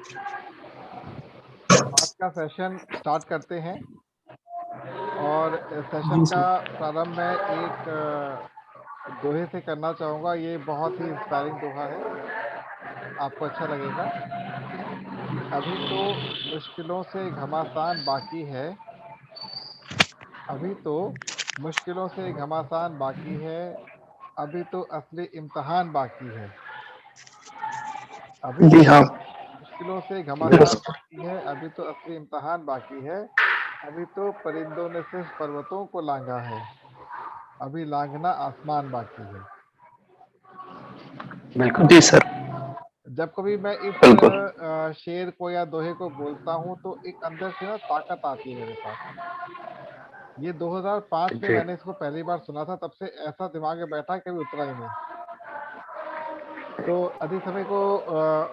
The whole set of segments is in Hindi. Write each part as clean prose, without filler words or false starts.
आज का सेशन स्टार्ट करते हैं और सेशन जी का सर। प्रारंभ मैं एक दोहे से करना चाहूँगा। ये बहुत ही इंस्पायरिंग दोहा है, आपको अच्छा लगेगा। अभी तो मुश्किलों से घमासान बाकी है, अभी तो मुश्किलों से घमासान बाकी है, अभी तो असली इम्तिहान बाकी है। अभी जी तो हाँ। मुश्किलों से घमासान बाकी है, अभी तो असली इम्तिहान बाकी है। अभी तो परिंदों ने सिर्फ पर्वतों को लांघा है, अभी लांघना आसमान बाकी है। बिल्कुल जी सर। जब कभी मैं इस बिल्कुल। शेर को या दोहे को बोलता हूँ तो एक अंदर से ना ताकत आती है मेरे पास। ये 2005 में जी। मैंने इसको पहली बार सुना था, तब से ऐसा दिमाग में बैठा कभी उतरा ही नहीं। तो अधिक समय को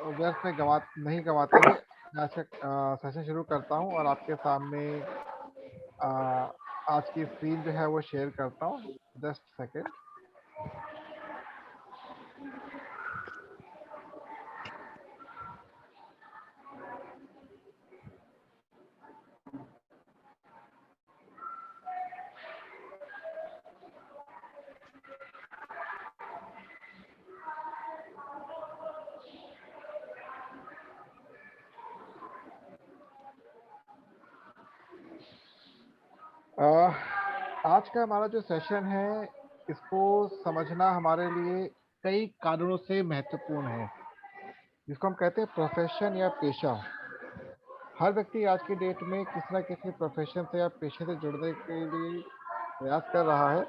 व्यर्थ में नहीं गवाते हुए मैं आज का सेशन शुरू करता हूँ और आपके सामने अ, आज की स्क्रीन जो है वो शेयर करता हूँ। Just second. आज का हमारा जो सेशन है, इसको समझना हमारे लिए कई कारणों से महत्वपूर्ण है, जिसको हम कहते हैं प्रोफेशन या पेशा। हर व्यक्ति आज की डेट में किसी न किसी प्रोफेशन से या पेशे से जुड़ने के लिए प्रयास कर रहा है,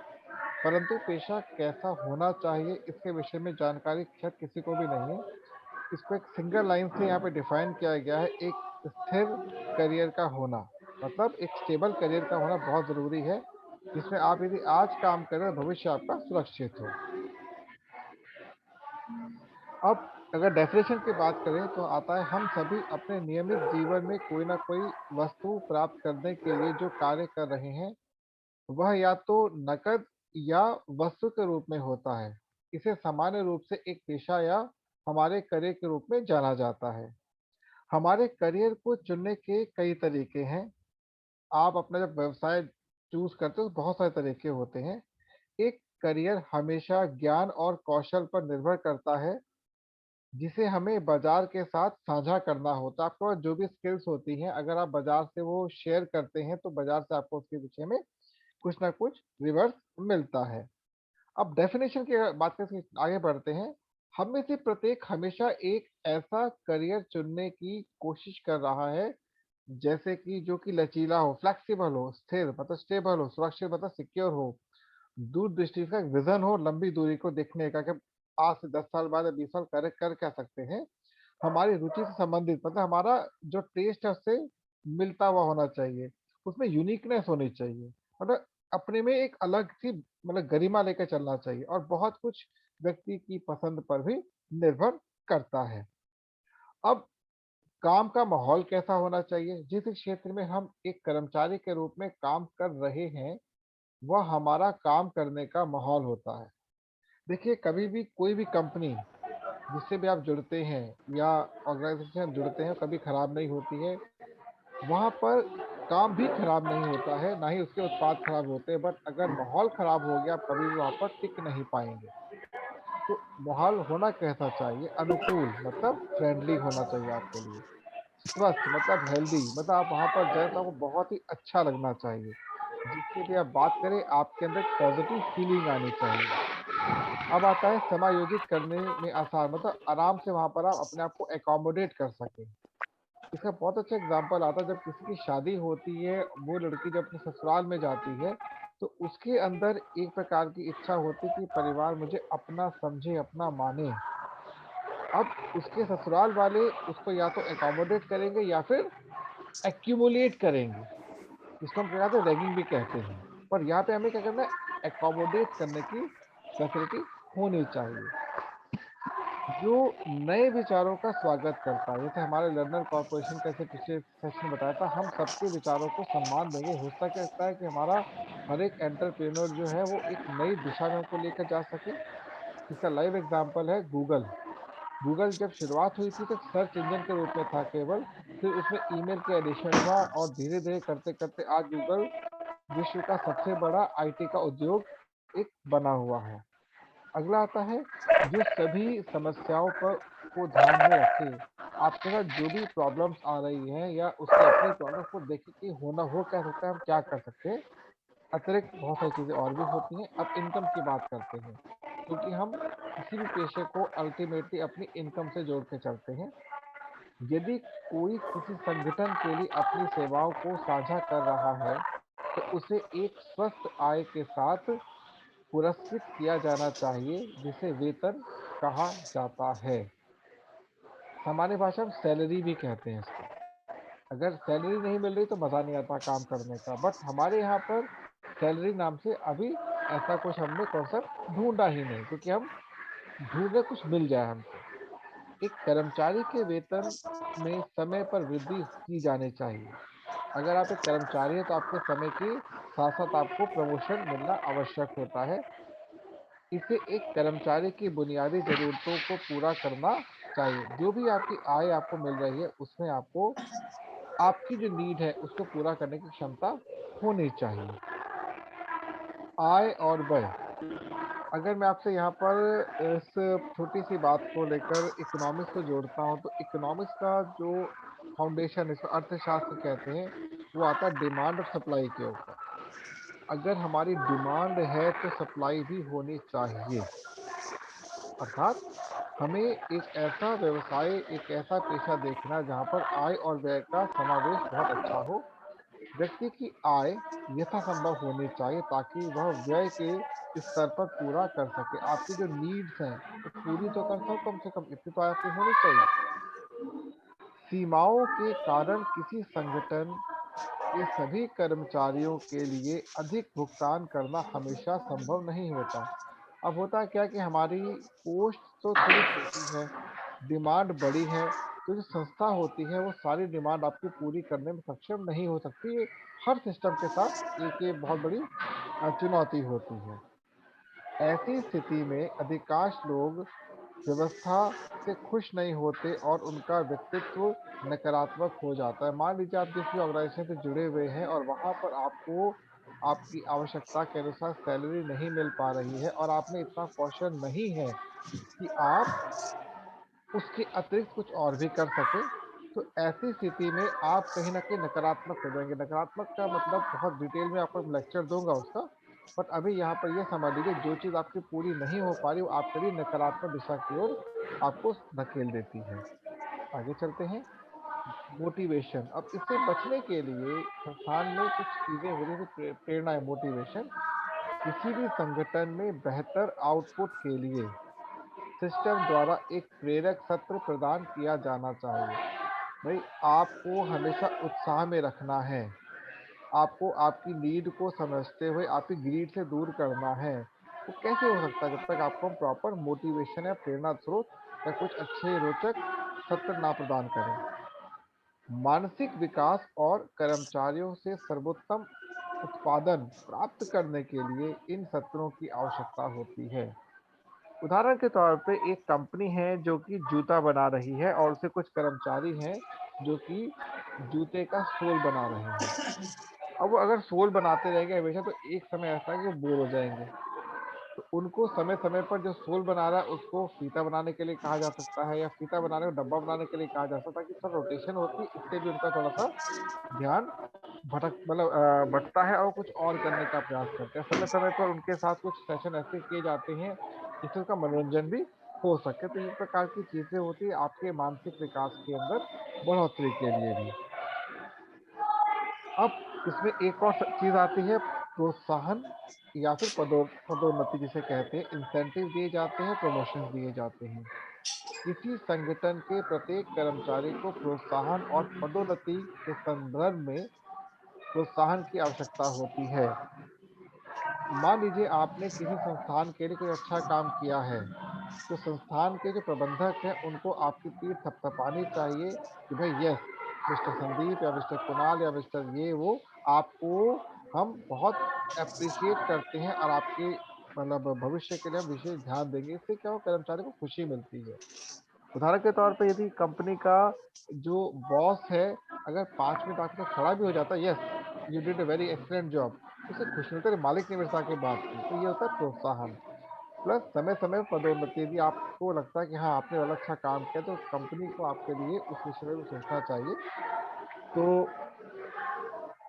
परंतु पेशा कैसा होना चाहिए इसके विषय में जानकारी शायद किसी को भी नहीं है। इसको एक सिंगल लाइन से यहाँ पे डिफाइन किया गया है, एक स्थिर करियर का होना। मतलब एक स्टेबल करियर का होना बहुत ज़रूरी है, जिसमें आप यदि आज काम करें तो भविष्य आपका सुरक्षित हो। अब अगर डेफिनेशन की बात करें तो आता है, हम सभी अपने नियमित जीवन में कोई ना कोई वस्तु प्राप्त करने के लिए जो कार्य कर रहे हैं, वह या तो नकद या वस्तु के रूप में होता है। इसे सामान्य रूप से एक पेशा या हमारे करियर के रूप में जाना जाता है। हमारे करियर को चुनने के कई तरीके हैं। आप अपना जब व्यवसाय चूज करते हो तो बहुत सारे तरीके होते हैं। एक करियर हमेशा ज्ञान और कौशल पर निर्भर करता है, जिसे हमें बाजार के साथ साझा करना होता है। आपके पास जो भी स्किल्स होती हैं, अगर आप बाजार से वो शेयर करते हैं तो बाजार से आपको उसके पीछे में कुछ ना कुछ रिवर्स मिलता है। अब डेफिनेशन की बात करके आगे बढ़ते हैं। हम में से प्रत्येक हमेशा एक ऐसा करियर चुनने की कोशिश कर रहा है, जैसे कि जो कि लचीला हो, फ्लेक्सिबल हो, स्थिर मतलब स्टेबल हो, सुरक्षित मतलब सिक्योर हो, दूरदृष्टि का एक विजन हो, लंबी दूरी को देखने का कि आज से 10 साल बाद या 20 साल कर क्या सकते हैं। हमारी रुचि से संबंधित मतलब हमारा जो टेस्ट है उससे मिलता हुआ होना चाहिए। उसमें यूनिकनेस होनी चाहिए, मतलब अपने में एक अलग सी मतलब गरिमा लेकर चलना चाहिए, और बहुत कुछ व्यक्ति की पसंद पर भी निर्भर करता है। अब काम का माहौल कैसा होना चाहिए? जिस क्षेत्र में हम एक कर्मचारी के रूप में काम कर रहे हैं, वह हमारा काम करने का माहौल होता है। देखिए, कभी भी कोई भी कंपनी जिससे भी आप जुड़ते हैं या ऑर्गेनाइजेशन जुड़ते हैं, कभी खराब नहीं होती है। वहाँ पर काम भी खराब नहीं होता है, ना ही उसके उत्पाद खराब होते हैं, बट अगर माहौल खराब हो गया, आप कभी भी वहाँ पर टिक नहीं पाएंगे। तो माहौल होना कैसा चाहिए? अनुकूल मतलब फ्रेंडली होना चाहिए आपके लिए। स्वस्थ मतलब हेल्दी, मतलब आप वहाँ पर जाए तो आपको बहुत ही अच्छा लगना चाहिए। जिससे भी आप बात करें, आपके अंदर एक पॉजिटिव फीलिंग आनी चाहिए। अब आता है समायोजित करने में आसान, मतलब आराम से वहाँ पर आप अपने आप को एकोमोडेट कर सकें। इसका बहुत अच्छा एग्जाम्पल आता है, जब किसी की शादी होती है, वो लड़की जब अपने ससुराल में जाती है, तो उसके अंदर एक प्रकार की इच्छा होती है कि परिवार मुझे अपना समझे, अपना माने। अब उसके ससुराल वाले उसको या तो एकोमोडेट करेंगे या फिर एक्यूमुलेट करेंगे, जिसको हम क्या कहते हैं, रैगिंग भी कहते हैं। पर यहाँ पे हमें क्या करना है, एकोमोडेट करने की फैसिलिटी होनी चाहिए, जो नए विचारों का स्वागत करता है। जैसे हमारे लर्नर कॉर्पोरेशन का जैसे पिछले सेशन में बताया था, हम सबके विचारों को सम्मान देंगे। होता क्या लगता है कि हमारा हर एक एंटरप्रेन्योर जो है वो एक नई दिशा में हमको लेकर जा सके। इसका लाइव एग्जांपल है गूगल। गूगल जब शुरुआत हुई थी तो सर्च इंजन के रूप में था केवल, फिर उसमें ईमेल के एडिशन हुआ और धीरे-धीरे करते-करते आज गूगल विश्व का सबसे बड़ा आईटी का उद्योग एक बना हुआ है। अगला आता है जो सभी समस्याओं पर को ध्यान में रखे। आपके साथ जो भी प्रॉब्लम्स आ रही हैं या उसकी अपनी प्रॉब्लम को देखे कि होना हो क्या सकता है, हम क्या कर सकते हैं। अतिरिक्त बहुत सारी चीज़ें और भी होती हैं। अब इनकम की बात करते हैं, क्योंकि हम किसी भी पेशे को अल्टीमेटली अपनी इनकम से जोड़ के चलते हैं। यदि कोई किसी संगठन के लिए अपनी सेवाओं को साझा कर रहा है, तो उसे एक स्वस्थ आय के साथ पुरस्कृत किया जाना चाहिए, जिसे वेतन कहा जाता है। सामान्य भाषा में सैलरी भी कहते हैं इसको। अगर सैलरी नहीं मिल रही तो मज़ा नहीं आता काम करने का, बट हमारे यहाँ पर सैलरी नाम से अभी ऐसा कुछ हमने कॉन्सेप्ट ढूँढा ही नहीं, क्योंकि हम ढूँढ रहे कुछ मिल जाए हमको। एक कर्मचारी के वेतन में समय पर वृद्धि की जानी चाहिए। अगर आप एक कर्मचारी हैं तो आपके समय के साथ-साथ आपको प्रमोशन मिलना आवश्यक होता है। इसे एक कर्मचारी की बुनियादी ज़रूरतों को पूरा करना चाहिए। जो भी आपकी आय आपको मिल रही है, उसमें आपको आपकी जो नीड है, उसको पूरा करने की क्षमता होनी चाहिए। आय और व्यय, अगर मैं आपसे यहाँ पर इस छोटी-सी बात को लेकर इकोनॉमिक्स को जोड़ता हूँ, तो इकोनॉमिक्स का जो फाउंडेशन है, इसको अर्थशास्त्र कहते हैं, वो आता है डिमांड और सप्लाई के ऊपर। अगर हमारी डिमांड है, तो सप्लाई भी होनी चाहिए। अर्थात हमें एक ऐसा व्यवसाय, एक ऐसा पेशा देखना जहाँ पर आय और व्यय का समावेश बहुत अच्छा हो। व्यक्ति की आय यथासंभव होनी चाहिए ताकि वह व्यय के स्तर पर पूरा कर सके। आपकी जो नीड्स हैं, वो पूरी तो कर सको, कम से कम इतनी तो आपकी होनी चाहिए। सीमाओं के कारण किसी संगठन के सभी कर्मचारियों के लिए अधिक भुगतान करना हमेशा संभव नहीं होता। अब होता क्या है कि हमारी पोस्ट तो थोड़ी छोटी है, डिमांड बड़ी है, तो जो संस्था होती है वो सारी डिमांड आपकी पूरी करने में सक्षम नहीं हो सकती। ये हर सिस्टम के साथ एक ये बहुत बड़ी चुनौती होती है। ऐसी स्थिति में अधिकांश लोग व्यवस्था से खुश नहीं होते और उनका व्यक्तित्व नकारात्मक हो जाता है। मान लीजिए आप जिस भी ऑर्गेनाइजेशन से जुड़े हुए हैं और वहाँ पर आपको आपकी आवश्यकता के अनुसार सैलरी नहीं मिल पा रही है और आप में इतना कौशल नहीं है कि आप उसके अतिरिक्त कुछ और भी कर सकें, तो ऐसी स्थिति में आप कहीं न कहीं नकारात्मक हो जाएँगे। नकारात्मक का मतलब बहुत डिटेल में आपको लेक्चर दूँगा उसका, बट अभी यहाँ पर ये समझ लीजिए जो चीज़ आपकी पूरी नहीं हो पा रही, वो आपके लिए नकारात्मक दिशा की ओर आपको धकेल देती है। आगे चलते हैं, मोटिवेशन। अब इससे बचने के लिए संस्थान में कुछ चीज़ें होती हैं, जैसे प्रेरणा है, मोटिवेशन। किसी भी संगठन में बेहतर आउटपुट के लिए सिस्टम द्वारा एक प्रेरक सत्र प्रदान किया जाना चाहिए। भाई आपको हमेशा उत्साह में रखना है, आपको आपकी नीड को समझते हुए आपकी ग्रीड से दूर करना है। वो कैसे हो सकता है जब तक आपको हम प्रॉपर मोटिवेशन या प्रेरणा स्रोत या कुछ अच्छे रोचक सत्र ना प्रदान करें। मानसिक विकास और कर्मचारियों से सर्वोत्तम उत्पादन प्राप्त करने के लिए इन सत्रों की आवश्यकता होती है। उदाहरण के तौर पे एक कंपनी है जो कि जूता बना रही है और उसके कुछ कर्मचारी हैं जो कि जूते का सोल बना रहे हैं। अब वो अगर सोल बनाते रहेंगे हमेशा तो एक समय ऐसा है कि वो बोर हो जाएँगे। तो उनको समय-समय पर जो सोल बना रहा है उसको फीता बनाने के लिए कहा जा सकता है या फीता बनाने को डब्बा बनाने के लिए कहा जा सकता है, ताकि थोड़ा रोटेशन होती है, इससे भी उनका थोड़ा-सा ध्यान भटकता है और कुछ और करने का प्रयास करते हैं। समय-समय पर उनके साथ कुछ सेशन ऐसे किए जाते हैं, जिससे उनका मनोरंजन भी हो सके। तो इस प्रकार की चीज़ें होती हैं आपके मानसिक विकास के अंदर बढ़ोतरी के लिए भी। अब इसमें एक और चीज़ आती है, प्रोत्साहन या फिर पदोन्नति जिसे कहते हैं, इंसेंटिव दिए जाते हैं, प्रमोशंस दिए जाते हैं। किसी संगठन के प्रत्येक कर्मचारी को प्रोत्साहन और पदोन्नति के संदर्भ में प्रोत्साहन की आवश्यकता होती है। मान लीजिए आपने किसी संस्थान के लिए कोई अच्छा काम किया है, तो संस्थान के जो प्रबंधक हैं उनको आपकी पीठ थपथपानी चाहिए कि भाई यस, मिस्टर संदीप या मिस्टर कुणाल या मिस्टर ये वो, आपको हम बहुत एप्रिशिएट करते हैं और आपके भविष्य के लिए हम विशेष ध्यान देंगे। इससे क्या हो, कर्मचारी को खुशी मिलती है। उदाहरण के तौर पे यदि कंपनी का जो बॉस है, अगर 5 मिनट आपके साथ खड़ा भी हो जाता है, yes, you did a very excellent job, उसे खुशी मिलती है, मालिक ने मेरे से आके बात की, तो ये होता है प्रोत्साहन। प्लस समय-समय पर पदोन्नति, यदि आपको लगता है कि हाँ, आपने बड़ा अच्छा काम किया, तो कंपनी को आपके लिए उस विषय में भी सोचना चाहिए। तो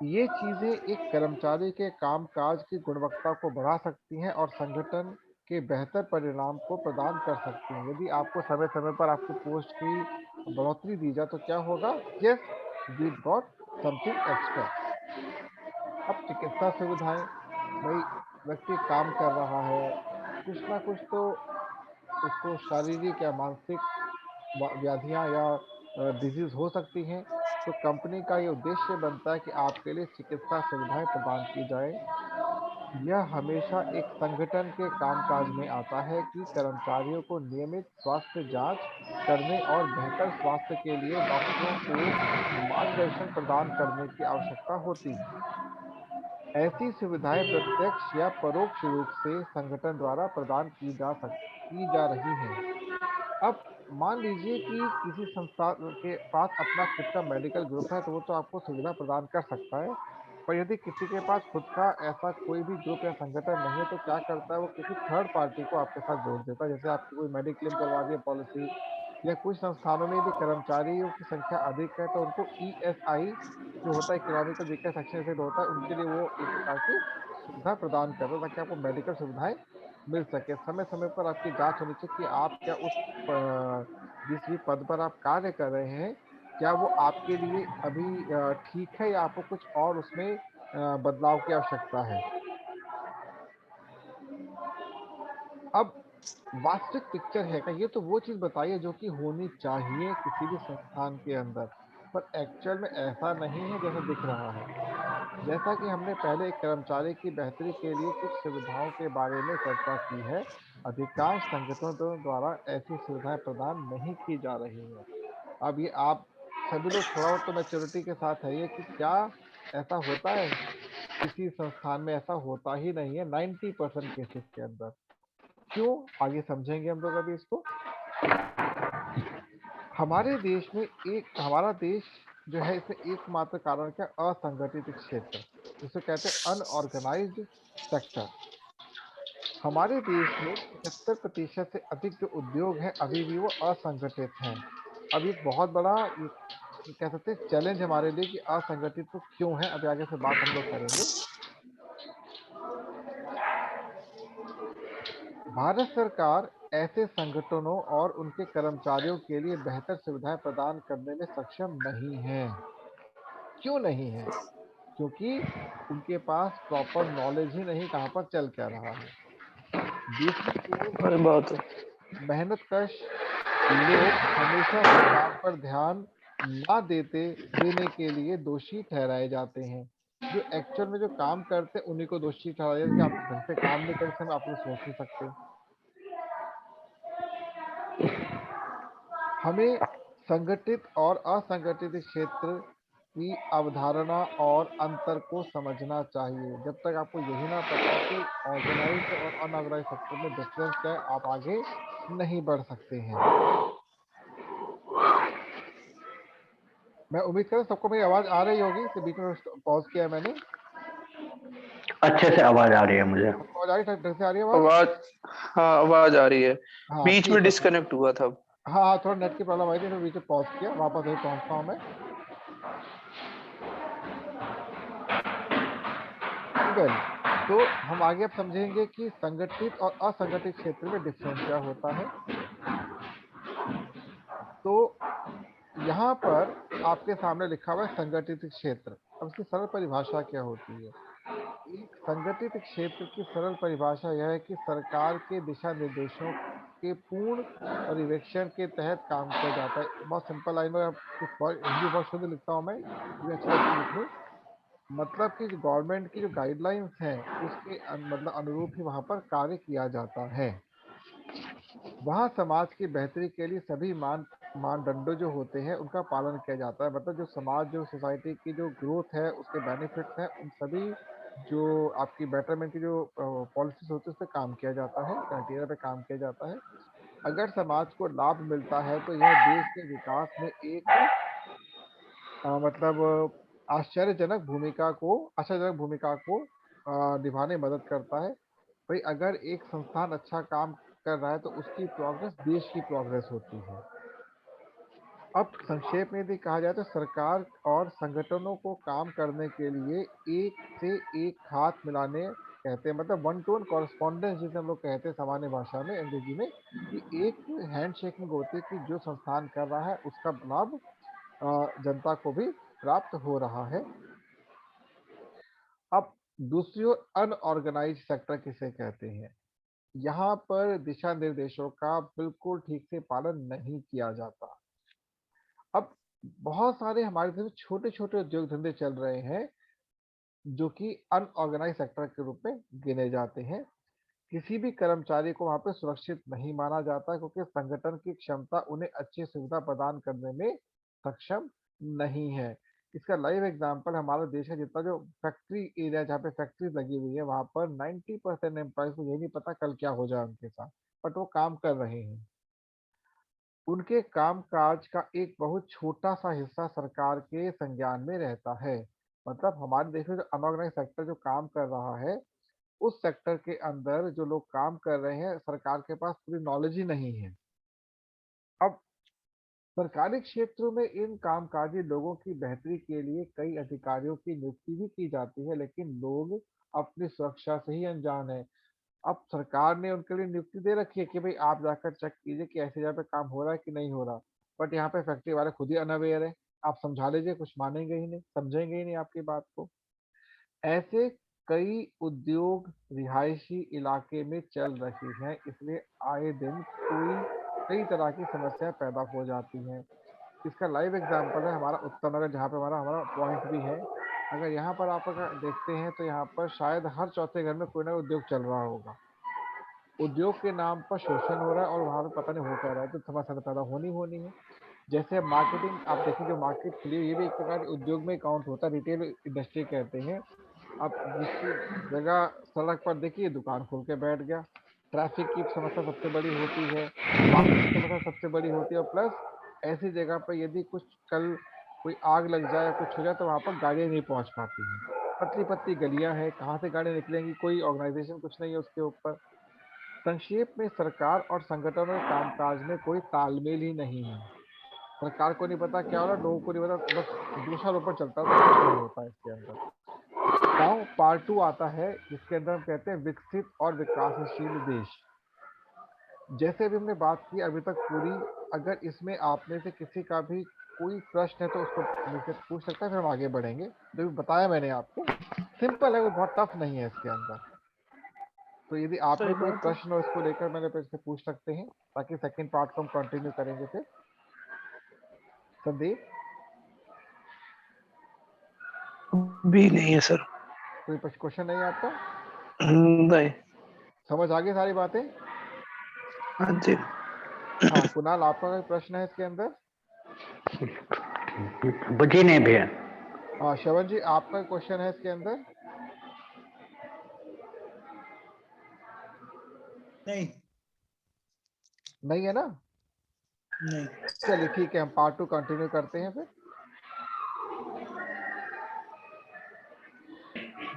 ये चीज़ें एक कर्मचारी के कामकाज की गुणवत्ता को बढ़ा सकती हैं और संगठन के बेहतर परिणाम को प्रदान कर सकती हैं। यदि आपको समय-समय पर आपकी पोस्ट की बढ़ोतरी दी जाए तो क्या होगा? Yes, we got something extra. अब चिकित्सा सुविधाएँ, भई व्यक्ति काम कर रहा है, कुछ ना कुछ तो उसको शारीरिक या मानसिक व्याधियाँ या डिजीज़ हो सकती हैं, तो कंपनी का ये उद्देश्य बनता है कि आपके लिए चिकित्सा सुविधाएँ प्रदान की जाएँ। यह हमेशा एक संगठन के कामकाज में आता है कि कर्मचारियों को नियमित स्वास्थ्य जाँच करने और बेहतर स्वास्थ्य के लिए डॉक्टरों को मार्गदर्शन प्रदान करने की आवश्यकता होती है। ऐसी सुविधाएँ प्रत्यक्ष या परोक्ष रूप से संगठन द्वारा प्रदान की जा रही हैं। अब मान लीजिए कि किसी संस्था के पास अपना खुद का मेडिकल ग्रुप है, तो वो तो आपको सुविधा प्रदान कर सकता है। पर यदि किसी के पास खुद का ऐसा कोई भी ग्रुप या संगठन नहीं है, तो क्या करता है, वो किसी थर्ड पार्टी को आपके साथ जोड़ देता है। जैसे आपकी कोई मेडिक्लेम करवा दी है पॉलिसी, या कुछ संस्थानों में यदि कर्मचारियों की संख्या अधिक है, तो उनको ईएसआई जो होता है, इकोनॉमिकल वीकर सेक्शन एसिड होता है, उनके लिए वो एक प्रकार की सुविधा प्रदान करता है, ताकि आपको मेडिकल सुविधाएँ मिल सके। समय-समय पर आपकी जाँच होनी चाहिए कि आप क्या उस जिस भी पद पर आप कार्य कर रहे हैं, क्या वो आपके लिए अभी ठीक है, या आपको कुछ और उसमें बदलाव की आवश्यकता है? अब वास्तविक पिक्चर है क्या? ये तो वो चीज़ बताइए जो कि होनी चाहिए किसी भी संस्थान के अंदर, पर एक्चुअल में ऐसा नहीं है जैसा दिख रहा है। जैसा कि हमने पहले एक कर्मचारी की बेहतरी के लिए कुछ सुविधाओं के बारे में चर्चा की है, अधिकांश संगठनों द्वारा ऐसी सुविधाएँ प्रदान नहीं की जा रही हैं। अब ये आप सभी लोग थोड़ा बहुत तो मैच्योरिटी के साथ है ये, कि क्या ऐसा होता है? किसी संस्थान में ऐसा होता ही नहीं है 90% केसेस के अंदर। क्यों? आगे समझेंगे हम लोग अभी इसको। हमारा देश जो है, इसमें एकमात्र कारण क्या है? असंगठित क्षेत्र, जिसे कहते हैं अनऑर्गेनाइज्ड सेक्टर। हमारे देश में 75% से अधिक जो उद्योग हैं, अभी भी वो असंगठित हैं। अब ये एक बहुत बड़ा ये कह सकते हैं चैलेंज हमारे लिए, कि असंगठित तो क्यों है? अभी आगे से बात हम लोग करेंगे। भारत सरकार ऐसे संगठनों और उनके कर्मचारियों के लिए बेहतर सुविधाएं प्रदान करने में सक्षम नहीं है। क्यों नहीं है? क्योंकि उनके पास प्रॉपर नॉलेज ही नहीं, कहाँ पर चल क्या रहा है। दूसरी ओर अरे बात है। मेहनतकश लोग हमेशा सरकार पर ध्यान ना देने के लिए दोषी ठहराए जाते हैं। जो एक्चुअल में जो काम करते हैं, उन्हीं को दोषी ठहराया जाता है कि आप ढंग से काम नहीं कर सकते, आप तो सोच नहीं सकते। हमें संगठित और असंगठित क्षेत्र की अवधारणा और अंतर को समझना चाहिए। जब तक आपको यही ना पता हो कि ऑर्गेनाइज्ड और अनऑर्गेनाइज्ड सेक्टर में डिफरेंस क्या है, आप आगे नहीं बढ़ सकते हैं। मैं उम्मीद कर रहा हूँ सबको मेरी आवाज़ आ रही होगी, इसे बीच में पॉज़ किया है मैंने। अच्छे से आवाज आ रही है मुझे। सबको आवाज़ आ रही है? ढंग से आ रही है आवाज़? आवाज, हाँ आवाज आ रही है। हाँ, बीच में ठीक है फिर। डिस्कनेक्ट हुआ था। हाँ, हाँ, थोड़ा नेट की प्रॉब्लम आई थी, फिर बीच में पॉज़ किया, वापस वहीं पहुँचता हूँ मैं। वेल, तो हम आगे अब समझेंगे कि संगठित और असंगठित क्षेत्र में डिफरेंस क्या होता है। तो यहाँ पर आपके सामने लिखा हुआ है संगठित क्षेत्र। अब इसकी सरल परिभाषा क्या होती है? एक संगठित क्षेत्र की सरल परिभाषा यह है कि सरकार के दिशा निर्देशों के पूर्ण पर्यवेक्षण के तहत काम किया जाता है। बहुत सिंपल लाइन में, अब हिंदी बहुत शुद्ध लिखता हूँ मैं, क्योंकि अच्छा लगता है लिखनी। मतलब कि जो गवर्नमेंट की जो गाइडलाइंस हैं, उसके मतलब अनुरूप ही वहाँ पर कार्य किया जाता है। वहाँ समाज की बेहतरी के लिए सभी मानदंडों जो होते हैं, उनका पालन किया जाता है। मतलब जो समाज, जो सोसाइटी की जो ग्रोथ है, उसके बेनिफिट्स हैं, उन सभी जो आपकी बेटरमेंट की जो पॉलिसीज़ होती है, उस पे काम किया जाता है, क्राइटेरिया पे काम किया जाता है। अगर समाज को लाभ मिलता है तो यह देश के विकास में एक मतलब आश्चर्यजनक भूमिका को निभाने में मदद करता है। भाई अगर एक संस्थान अच्छा काम कर रहा है तो उसकी प्रोग्रेस देश की प्रोग्रेस होती है। अब संक्षेप में यदि कहा जाए तो सरकार और संगठनों को काम करने के लिए एक से एक हाथ मिलाने कहते हैं, मतलब वन टू वन कॉरस्पॉन्डेंस जिसे हम लोग कहते हैं सामान्य भाषा में अंग्रेजी में, कि एक हैंड शेकिंग होती है कि जो संस्थान कर रहा है उसका लाभ जनता को भी प्राप्त हो रहा है। अब दूसरी ओर अनऑर्गेनाइज सेक्टर किसे कहते हैं? यहाँ पर दिशा निर्देशों का बिल्कुल ठीक से पालन नहीं किया जाता। अब बहुत सारे हमारे देश में छोटे छोटे उद्योग धंधे चल रहे हैं जो कि अनऑर्गेनाइज सेक्टर के रूप में गिने जाते हैं। किसी भी कर्मचारी को वहां पे सुरक्षित नहीं माना जाता क्योंकि संगठन की क्षमता उन्हें अच्छी सुविधा प्रदान करने में सक्षम नहीं है। इसका लाइव एग्जांपल हमारा देश है, जितना जो फैक्ट्री एरिया जहाँ पे फैक्ट्री लगी हुई है वहां पर 90% एम्प्लॉयज को ये नहीं पता कल क्या हो जाए उनके साथ, बट वो काम कर रहे हैं। उनके काम-काज का एक बहुत छोटा-सा हिस्सा सरकार के संज्ञान में रहता है। मतलब हमारे देश में जो अनऑर्गनाइज़ सेक्टर जो काम कर रहा है, उस सेक्टर के अंदर जो लोग काम कर रहे हैं, सरकार के पास पूरी नॉलेज ही नहीं है। अब सरकारी क्षेत्रों में इन कामकाजी लोगों की बेहतरी के लिए कई अधिकारियों की नियुक्ति भी की जाती है, लेकिन लोग अपनी सुरक्षा से ही अनजान हैं। अब सरकार ने उनके लिए नियुक्ति दे रखी है कि भाई आप जाकर चेक कीजिए कि ऐसी जगह पे काम हो रहा है कि नहीं हो रहा। बट यहाँ पे फैक्ट्री वाले खुद ही अनअवेयर है। आप समझा लीजिए, कुछ मानेंगे ही नहीं, समझेंगे ही नहीं आपकी बात को। ऐसे कई उद्योग रिहायशी इलाके में चल रही हैं, इसलिए आए दिन कई तरह की समस्याएं पैदा हो जाती हैं। इसका लाइव एग्जांपल है हमारा उत्तर नगर, जहाँ पे हमारा हमारा पॉइंट भी है। अगर यहाँ पर आप अगर देखते हैं तो यहाँ पर शायद हर चौथे घर में कोई ना कोई उद्योग चल रहा होगा। उद्योग के नाम पर शोषण हो रहा है और वहाँ पे पता नहीं हो क्या रहा है, तो समस्या तो पैदा होनी है। जैसे मार्केटिंग आप देखिए, जो मार्केट खुली हुई है, ये भी एक प्रकार के उद्योग में काउंट होता है, रिटेल इंडस्ट्री कहते हैं। अब जिसकी जगह सड़क पर देखिए दुकान खोल के बैठ गया। ट्रैफिक की समस्या सबसे बड़ी होती है, पार्किंग की समस्या सबसे बड़ी होती है, और प्लस ऐसी जगह पर यदि कुछ कल कोई आग लग जाए या कुछ हो जाए तो वहाँ पर गाड़ियाँ नहीं पहुँच पाती हैं। पतली पतली गलियाँ हैं, कहाँ से गाड़ियाँ निकलेंगी, कोई ऑर्गेनाइजेशन कुछ नहीं है उसके ऊपर। संक्षेप में सरकार और संगठनों के कामकाज में कोई तालमेल ही नहीं है। सरकार को नहीं पता क्या हो रहा है, लोगों को नहीं पता, बस दूसरा ऊपर चलता है, तो कुछ नहीं होता है इसके अंदर। नाउ पार्ट 2 आता है, जिसके अंदर हम कहते हैं विकसित और विकासशील देश। जैसे अभी हमने बात की अभी तक पूरी, अगर इसमें आप में से किसी का भी कोई प्रश्न है तो उसको मुझसे पूछ सकता है, फिर हम आगे बढ़ेंगे। जो भी बताया मैंने आपको सिंपल है, वो बहुत टफ नहीं है इसके अंदर। तो यदि आप सही में कोई बात है। प्रश्न हो इसको लेकर, मैंने फिर से पूछ सकते हैं, ताकि सेकंड पार्ट को हम कंटिन्यू करेंगे फिर। संदीप, भी नहीं है सर। कोई क्वेश्चन नहीं है आपका? नहीं। समझ आ गई सारी बातें? हाँ जी। हाँ कुणाल, आपका कोई प्रश्न है इसके अंदर? बुझी नहीं भी है। हाँ श्रवण जी, आपका क्वेश्चन है इसके अंदर? नहीं। नहीं है ना? नहीं। चलिए ठीक है, हम पार्ट 2 कंटिन्यू करते हैं फिर।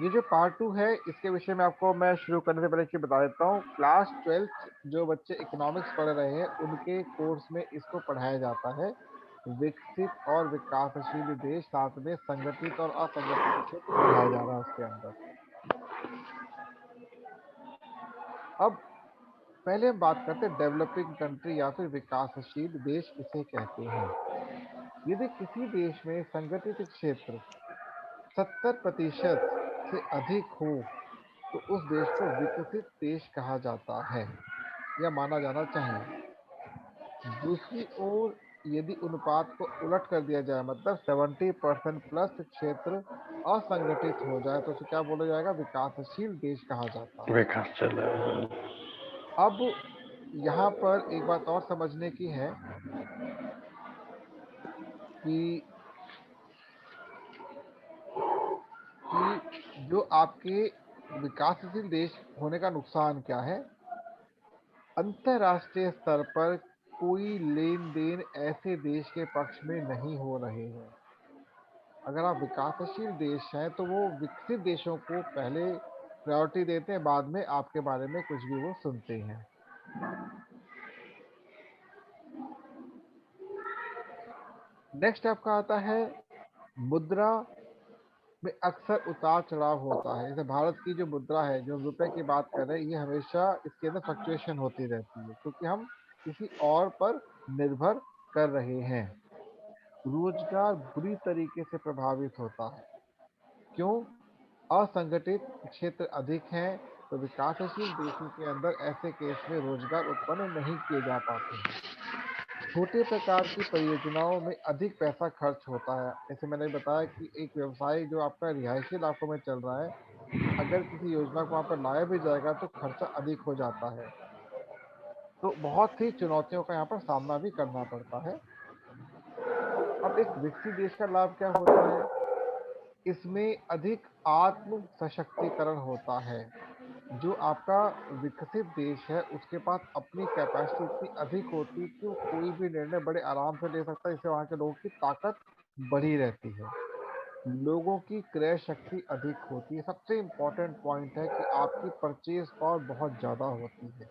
ये जो पार्ट 2 है, इसके विषय में आपको मैं शुरू करने से पहले एक चीज बता देता हूँ। क्लास 12th जो बच्चे इकोनॉमिक्स पढ़ रहे हैं उनके कोर्स में इसको पढ़ाया जाता है। विकसित और विकासशील देश, साथ में संगठित और असंगठित क्षेत्र पढ़ाया जा रहा है उसके अंदर। अब पहले हम बात करते हैं डेवलपिंग कंट्री या फिर विकासशील देश किसे कहते हैं। यदि किसी देश में संगठित क्षेत्र 70% से अधिक हो तो उस देश को विकसित देश कहा जाता है या माना जाना चाहिए। दूसरी ओर यदि अनुपात को उलट कर दिया जाए, मतलब 70% प्लस क्षेत्र असंगठित हो जाए तो उसे क्या बोला जाएगा? विकासशील देश कहा जाता है। विकास चल रहा है। अब यहाँ पर एक बात और समझने की है कि जो आपके विकासशील देश होने का नुकसान क्या है। अंतरराष्ट्रीय स्तर पर कोई लेन देन ऐसे देश के पक्ष में नहीं हो रहे हैं। अगर आप विकासशील देश हैं तो वो विकसित देशों को पहले प्रायोरिटी देते हैं, बाद में आपके बारे में कुछ भी वो सुनते हैं। नेक्स्ट आपका आता है मुद्रा में अक्सर उतार चढ़ाव होता है। जैसे भारत की जो मुद्रा है, जो रुपए की बात कर रहे हैं, ये हमेशा इसके अंदर फ्लक्चुएशन होती रहती है क्योंकि हम किसी और पर निर्भर कर रहे हैं। रोजगार बुरी तरीके से प्रभावित होता है। क्यों? असंगठित क्षेत्र अधिक हैं, तो विकासशील देशों के अंदर ऐसे केस में रोजगार उत्पन्न नहीं किए जा पाते हैं। छोटे प्रकार की परियोजनाओं में अधिक पैसा खर्च होता है। जैसे मैंने बताया कि एक व्यवसाय जो आपका रिहायशी इलाकों में चल रहा है, अगर किसी योजना को वहाँ पर लाया भी जाएगा तो खर्चा अधिक हो जाता है। तो बहुत सी चुनौतियों का यहाँ पर सामना भी करना पड़ता है। अब एक विकसित देश का लाभ क्या होता है? इसमें अधिक आत्म सशक्तिकरण होता है। जो आपका विकसित देश है उसके पास अपनी कैपेसिटी इतनी अधिक होती है कि वो कोई भी निर्णय बड़े आराम से ले सकता है, इससे वहाँ के लोगों की ताकत बढ़ी रहती है। लोगों की क्रय शक्ति अधिक होती है। सबसे इम्पोर्टेंट पॉइंट है कि आपकी परचेज पावर बहुत ज़्यादा होती है,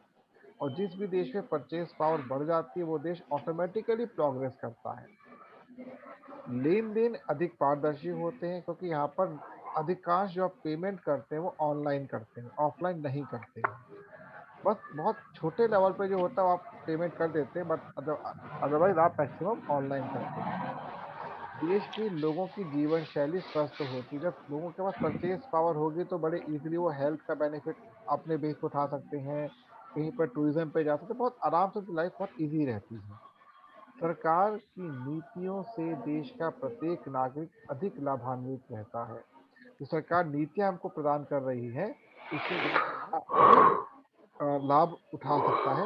और जिस भी देश में परचेज पावर बढ़ जाती है वो देश ऑटोमेटिकली प्रोग्रेस करता है। लेन देन अधिक पारदर्शी होते हैं क्योंकि यहाँ पर अधिकांश जो आप पेमेंट करते हैं वो ऑनलाइन करते हैं, ऑफलाइन नहीं करते हैं। बस बहुत छोटे लेवल पे जो होता है वो आप पेमेंट कर देते हैं, बट अदरवाइज आप मैक्सिमम ऑनलाइन करते हैं। देश के लोगों की जीवन शैली स्वस्थ होती है। जब लोगों के पास परचेज पावर होगी तो बड़े इजीली वो हेल्थ का बेनिफिट अपने बेस पे उठा सकते हैं, कहीं पर टूरिज्म पे जा सकते हैं, बहुत आराम से लाइफ बहुत इजी रहती है। सरकार की नीतियों से देश का प्रत्येक नागरिक अधिक लाभान्वित रहता है। जो सरकार नीतियां हमको प्रदान कर रही है उससे देश अधिक लाभ उठा सकता है।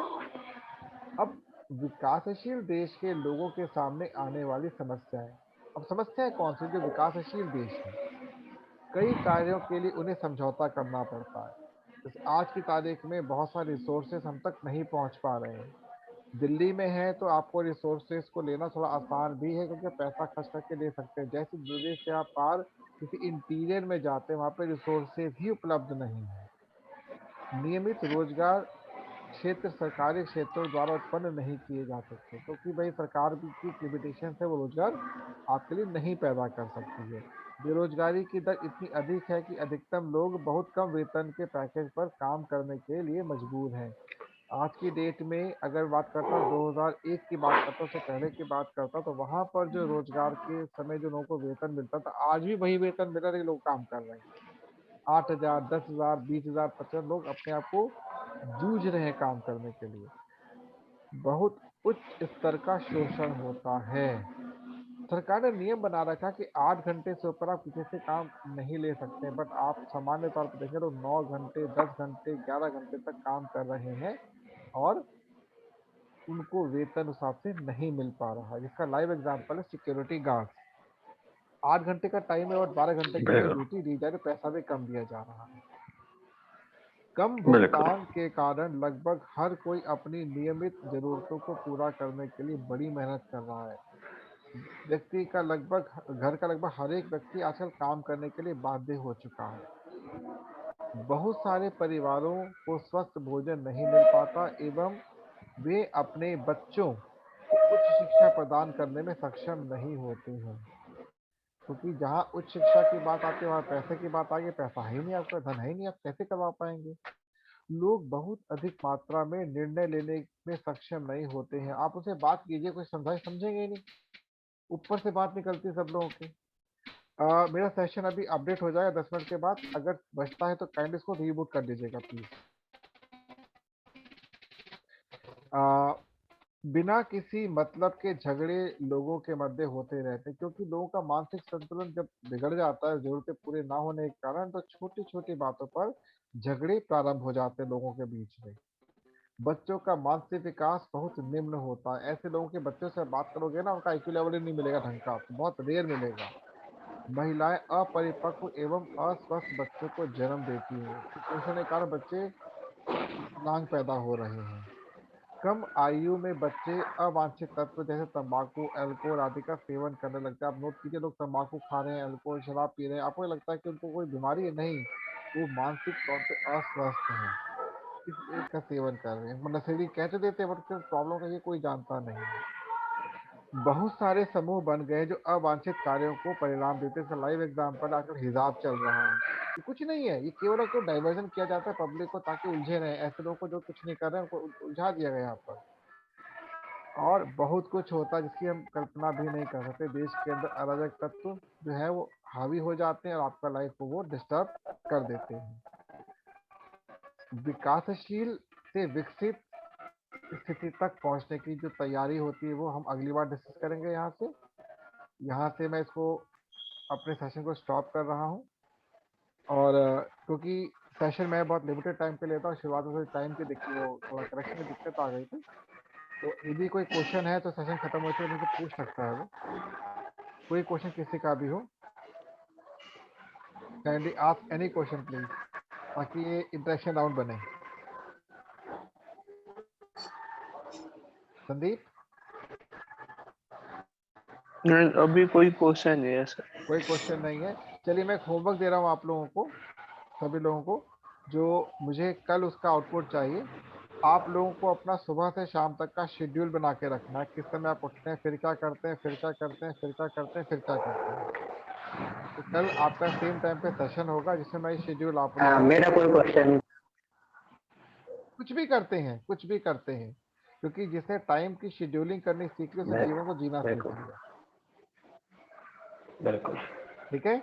अब विकासशील देश के लोगों के सामने आने वाली समस्याएं। अब समस्याएं कौन सी? जो विकासशील देश है, कई कार्यों के लिए उन्हें समझौता करना पड़ता है। जैसे आज की तारीख में बहुत सारे रिसोर्सेस हम तक नहीं पहुंच पा रहे हैं। दिल्ली में है तो आपको रिसोर्सेज को लेना थोड़ा आसान भी है क्योंकि पैसा खर्च करके ले सकते हैं। जैसे दूर से आप पार किसी इंटीरियर में जाते हैं, वहाँ पे रिसोर्सेज ही उपलब्ध नहीं है। नियमित रोजगार क्षेत्र सरकारी क्षेत्रों द्वारा उत्पन्न नहीं किए जा सकते क्योंकि भाई सरकार की लिमिटेशन है, वो रोजगार आपके लिए नहीं पैदा कर सकती है। बेरोजगारी की दर इतनी अधिक है कि अधिकतम लोग बहुत कम वेतन के पैकेज पर काम करने के लिए मजबूर हैं। आज की डेट में अगर बात करता हूँ 2001 की बात करता हूँ, उससे पहले की बात करता हूँ, तो वहाँ पर जो रोजगार के समय जो लोगों को वेतन मिलता था, आज भी वही वेतन मिल रहा है, लोग काम कर रहे हैं। 8,000, 10,000, 20,000, 25 लोग अपने आप को जूझ रहे हैं काम करने के लिए। बहुत उच्च स्तर का शोषण होता है। सरकार ने नियम बना रखा कि 8 घंटे से ऊपर आप किसी से काम नहीं ले सकते, बट आप सामान्य तौर पर देखें तो 9 घंटे, 10 घंटे, 11 घंटे तक काम कर रहे हैं और उनको वेतन उस हिसाब से नहीं मिल पा रहा है। जिसका लाइव एग्जांपल है सिक्योरिटी गार्ड। 8 घंटे का टाइम है और 12 घंटे की बिल्कुल ड्यूटी दी जा रही, पैसा भी कम दिया जा रहा है। कम बिल्कुल भुगतान के कारण लगभग हर कोई अपनी नियमित जरूरतों को पूरा करने के लिए बड़ी मेहनत कर रहा है। घर का लगभग हर एक व्यक्ति आजकल काम करने के लिए बाध्य हो चुका है। बहुत सारे परिवारों को स्वस्थ भोजन नहीं मिल पाता एवं वे अपने बच्चों को उच्च शिक्षा प्रदान करने में सक्षम नहीं होते हैं। क्योंकि जहाँ उच्च शिक्षा की बात आती है वहाँ पैसे की बात आ गई। पैसा है ही नहीं, आपका धन है ही नहीं, आप कैसे करवा पाएंगे? लोग बहुत अधिक मात्रा में निर्णय लेने में सक्षम नहीं होते हैं। आप उसे बात कीजिए, कुछ समझाए, समझेंगे ही नहीं। ऊपर से बात निकलती है सब लोगों की। मेरा सेशन अभी अपडेट हो जाएगा 10 मिनट के बाद। अगर बचता है तो काइंड इसको रीबूट कर दीजिएगा प्लीज। बिना किसी मतलब के झगड़े लोगों के मध्य होते रहते हैं क्योंकि लोगों का मानसिक संतुलन जब बिगड़ जाता है जरूरतें पूरी ना होने के कारण, तो छोटी छोटी बातों पर झगड़े प्रारंभ हो जाते हैं लोगों के बीच में। बच्चों का मानसिक विकास बहुत निम्न होता है। ऐसे लोगों के बच्चों से बात करोगे ना, उनका आईक्यू लेवल ही नहीं मिलेगा ढंग का, आपको बहुत रेयर मिलेगा। महिलाएं अपरिपक्व एवं अस्वस्थ बच्चों को जन्म देती हैं। कुपोषण के कारण बच्चे विकलांग पैदा हो रहे हैं। कम आयु में बच्चे अवांछित तत्व जैसे तंबाकू, अल्कोहल आदि का सेवन करने लगते हैं। आप नोट कीजिए, लोग तंबाकू खा रहे हैं, अल्कोहल, शराब पी रहे हैं, आपको लगता है कि उनको कोई बीमारी है? नहीं, वो मानसिक तौर पे अस्वस्थ हैं, इसलिए इसका सेवन कर रहे हैं। मतलब नशेड़ी कह तो देते हैं, बट उसके प्रॉब्लम का ये कोई जानता नहीं है। बहुत सारे समूह बन गए जो अवांछित कार्यों को परिणाम देते हैं। लाइव एग्जाम्पल आजकल हिजाब चल रहा है, ये कुछ नहीं है, ये केवल और केवल डाइवर्जन किया जाता है पब्लिक को, ताकि उलझे रहे। ऐसे लोगों को जो कुछ नहीं कर रहे हैं उनको उलझा दिया गया यहाँ पर। और बहुत कुछ होता है जिसकी हम कल्पना भी नहीं कर सकते। देश के अंदर अराजक तत्व जो है वो हावी हो जाते हैं और आपका लाइफ को वो डिस्टर्ब कर देते हैं। विकासशील से विकसित स्थिति तक पहुंचने की जो तैयारी होती है वो हम अगली बार डिस्कस करेंगे। यहाँ से मैं इसको अपने सेशन को स्टॉप कर रहा हूँ। और क्योंकि सेशन मैं बहुत लिमिटेड टाइम पे लेता हूँ, शुरुआत में टाइम की दिक्कत, वो थोड़ा करेक्शन में दिक्कत आ गई थी। तो यदि कोई क्वेश्चन है तो सेशन खत्म होते मुझे पूछ सकता है वो, कोई क्वेश्चन किसी का भी हो, kindly ask any question please, ताकि ये इंटरेक्शन राउंड बने। संदीप, नहीं, अभी कोई क्वेश्चन नहीं है सर। कोई क्वेश्चन नहीं है? चलिए मैं एक होमवर्क दे रहा हूँ आप लोगों को, सभी लोगों को, जो मुझे कल उसका आउटपुट चाहिए। आप लोगों को अपना सुबह से शाम तक का शेड्यूल बना के रखना है, किस समय आप उठते हैं, फिर क्या करते हैं, फिर क्या करते हैं, फिर क्या करते हैं, फिर क्या करते हैं। तो कल आपका सेम टाइम पे सेशन होगा जिसमें मैं शेड्यूल आप लोगों को, मेरा कोई क्वेश्चन? कुछ भी करते हैं, कुछ भी करते हैं, क्योंकि जिसने टाइम की शेड्यूलिंग करनी सीख ली उसने जीवन को जीना सीख बिल्कुल लिया। बिल्कुल। ठीक है,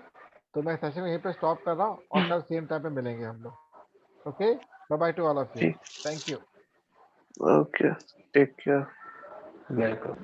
तो मैं सेशन यहीं पे स्टॉप कर रहा हूँ और कल सेम टाइम पे मिलेंगे हम लोग। Okay, bye bye to all of you, ठीक, thank you. Okay, take care. बिल्कुल।